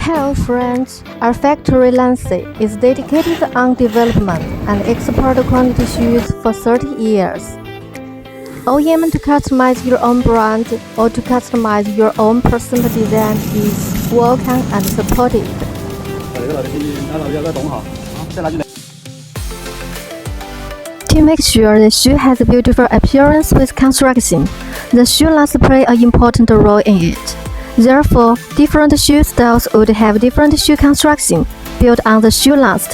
Hello friends, our factory LANCI is dedicated on development and export quantity shoes for 30 years. OEM to customize your own brand or to customize your own personal design is welcome and supported. To make sure the shoe has a beautiful appearance with construction, the shoe last play an important role in it. Therefore, different shoe styles would have different shoe construction built on the shoe last.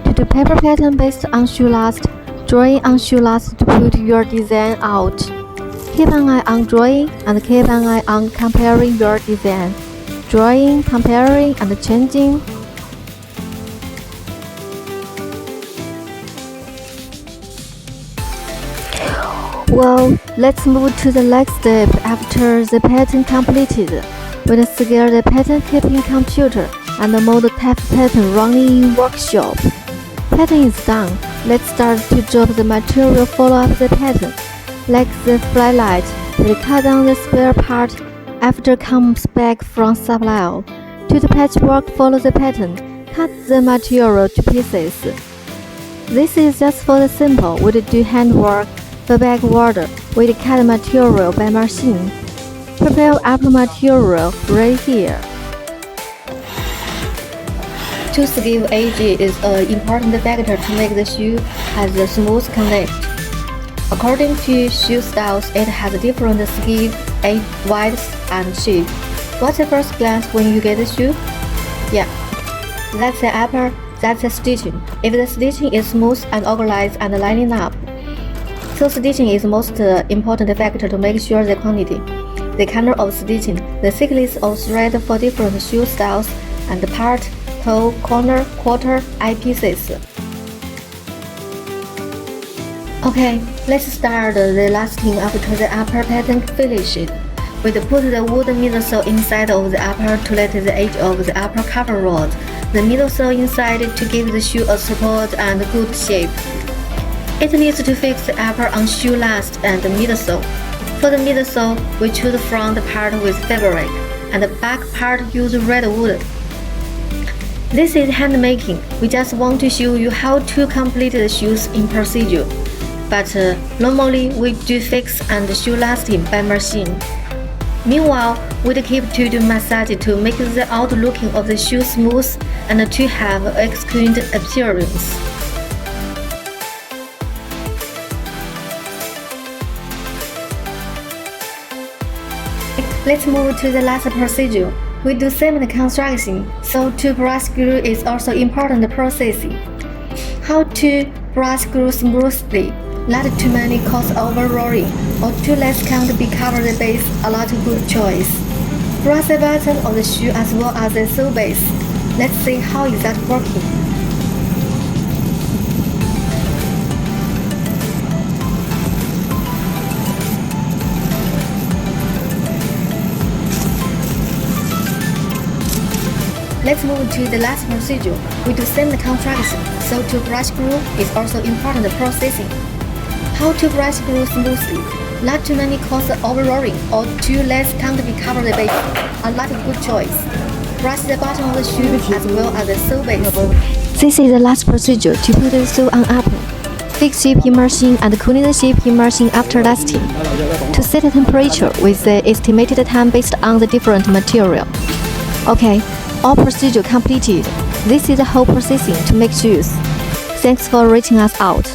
To do paper pattern based on shoe last, drawing on shoe last to put your design out. Keep an eye on drawing and keep an eye on comparing your design. Drawing, comparing, and changing. Well, let's move to the next step after the pattern completed. We'll scale the pattern keeping computer and mold type pattern running in workshop. Pattern is done. Let's start to drop the material follow up the pattern. Like the Flyknit, we'll cut down the spare part after comes back from supplier. To the patchwork follow the pattern, cut the material to pieces. This is just for the simple, we'll do handwork. For backward, we'll cut material by machine. Prepare upper material right here. To give edge is an important factor to make the shoe has a smooth connect. According to shoe styles, it has different skip, edge width, and shape. What's the first glance when you get the shoe? Yeah, that's the upper, that's the stitching. If the stitching is smooth and organized and lining up, so stitching is most important factor to make sure the quantity, the color of stitching, the thickness of thread for different shoe styles, and the part, toe, corner, quarter, eyepieces. Okay, let's start the lasting after the upper pattern finished. We'll put the wooden midsole inside of the upper to let the edge of the upper cover rod the midsole inside to give the shoe a support and good shape. It needs to fix the upper on shoe last and the midsole. For the midsole, we choose the front part with fabric, and the back part use red wood. This is hand making. We just want to show you how to complete the shoes in procedure. But normally we do fix and shoe lasting by machine. Meanwhile, we keep to do massage to make the outlooking of the shoe smooth and to have exquisite appearance. Let's move to the last procedure. We do cement construction, so to brush glue is also important processing. How to brush glue smoothly, not too many cause overrolling, or too less can't be cover the base, a lot of good choice. Brush the bottom of the shoe as well as the sole base. Let's see how is that working. Let's move to the last procedure. We do cement construction, so to brush glue is also important processing. How to brush glue smoothly, not too many cause overrolling or too less can't be cover the base, a lot of good choice. Brush the bottom of the shoe as well as the sole base. This is the last procedure to put the sole on upper. Fix shape immersion and cooling the shape immersion after lasting. To set the temperature with the estimated time based on the different material. Okay. All procedure completed. This is the whole processing to make shoes. Thanks for reaching us out.